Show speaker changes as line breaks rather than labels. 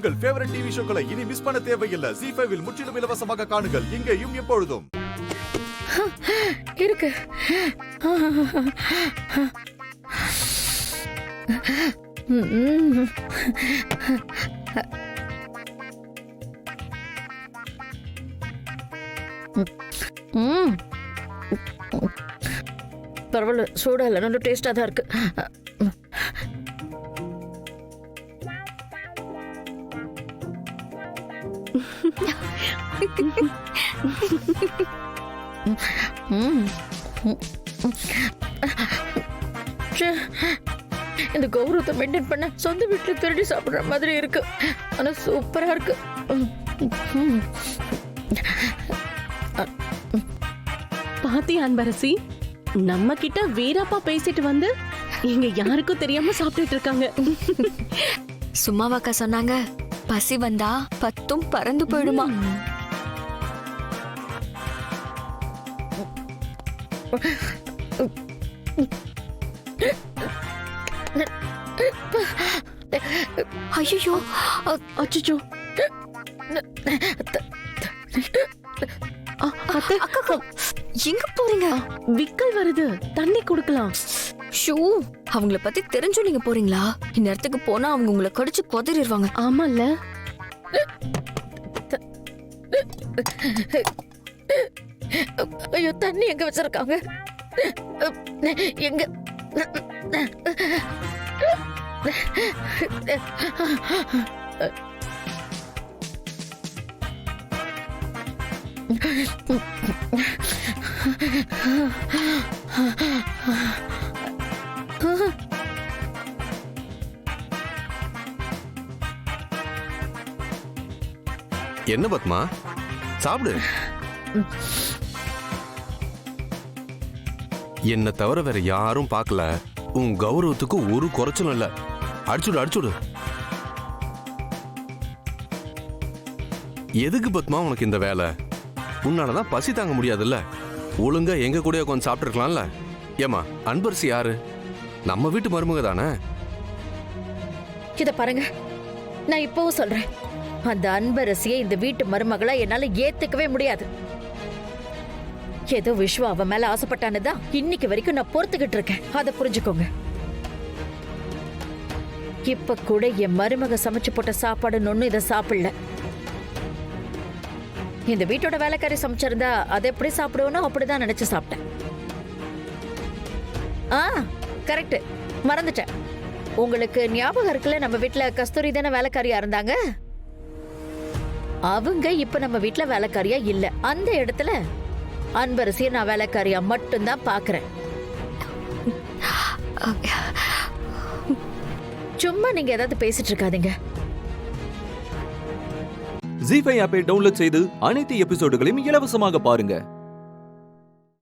உங்கள் favourite TV ஷோக்களை இனி miss பண்ண தேவையில்லை. ZEE5 இல் முற்றிலும் இலவசமாக காணுங்கள். இங்கேயும் எப்பொழுதும்
இருக்கு. பரவாயில்ல, சூடா இல்லை, நல்ல டேஸ்டா தான் இருக்கு. இந்த கௌரவத்தை மெயின்டைன் பண்ண சொந்த வீட்டுல திருடி சாப்பிடுற மாதிரி இருக்கு. ஆனா சூப்பரா இருக்கு.
பாத்தி அன்பரசி, நம்ம கிட்ட வீரப்பா பேசிட்டு வந்து எங்க யாருக்கும் தெரியாம சாப்பிட்டுட்டு இருக்காங்க.
சும்மாவாக்கா சொன்னாங்க, பசி வந்தா பத்தும் பறந்து போயிடுமா. ஐயோ
அச்சோ,
எங்க போறீங்க?
விக்கல் வருது, தண்ணி குடுக்கலாம்.
ஷூ, அவங்கள பத்தி தெரிஞ்சு நீங்க போறீங்களா? இந்நேரத்துக்கு போனா அவங்க உங்களை கடிச்சு கொதறிடுவாங்க.
ஆமால,
ஐயோ, தண்ணி எங்க வச்சிருக்காங்க? எங்க?
என்ன பத்மா, சாப்பிடு. என்ன தவிர வேற யாரும் பார்க்கல. உன் கௌரவத்துக்கு ஒரு குறைச்சலும் இல்ல. அடிச்சுடு அடிச்சுடு. எதுக்கு பத்மா உனக்கு இந்த வேலை? உன்னாலதான் பசி தாங்க முடியாதுல்ல. ஒழுங்கா எங்க கூட கொஞ்சம் சாப்பிட்டுருக்கலாம்ல. ஏமா, அன்பரசி யாரு? நம்ம வீட்டு மருமக தானே.
இத பாருங்க, நான் இப்பவும் சொல்றேன், அந்த அன்பரசியை இந்த வீட்டு மருமகளா என்னால ஏத்துக்கவே முடியாது. ஏதோ விஸ்வா அவ மேல ஆசைப்பட்டானுதான் இன்னைக்கு வரைக்கும் நான் பொறுத்துக்கிட்டு இருக்கேன். அதை புரிஞ்சுக்கோங்க. இப்ப கூட என் மருமக சமைச்சு போட்ட சாப்பாடுன்னு ஒண்ணும் இதை சாப்பிடல. இந்த வீட்டோட வேலைக்காரி சமைச்சிருந்தா அதை எப்படி சாப்பிடுவோனோ அப்படிதான் நினைச்சு சாப்பிட்டேன். கரெக்ட், மறந்துட்டேன். உங்களுக்கு ஞாபகம் இருக்குல்ல, நம்ம வீட்டுல கஸ்தூரி தானே வேலைக்காரியா இருந்தாங்க. அவங்க இப்ப நம்ம வீட்டுல வேலைக்காரியா இல்ல. அந்த இடத்துல அன்பரசிய நான் வேலைக்காரியா மட்டும்தான் பாக்குறேன். சும்மா நீங்க ஏதாவது பேசிட்டு இருக்காதீங்க.
ZEE5 ஆப்பை டவுன்லோட் செய்து அனைத்து எபிசோடுகளையும் இலவசமாக பாருங்க.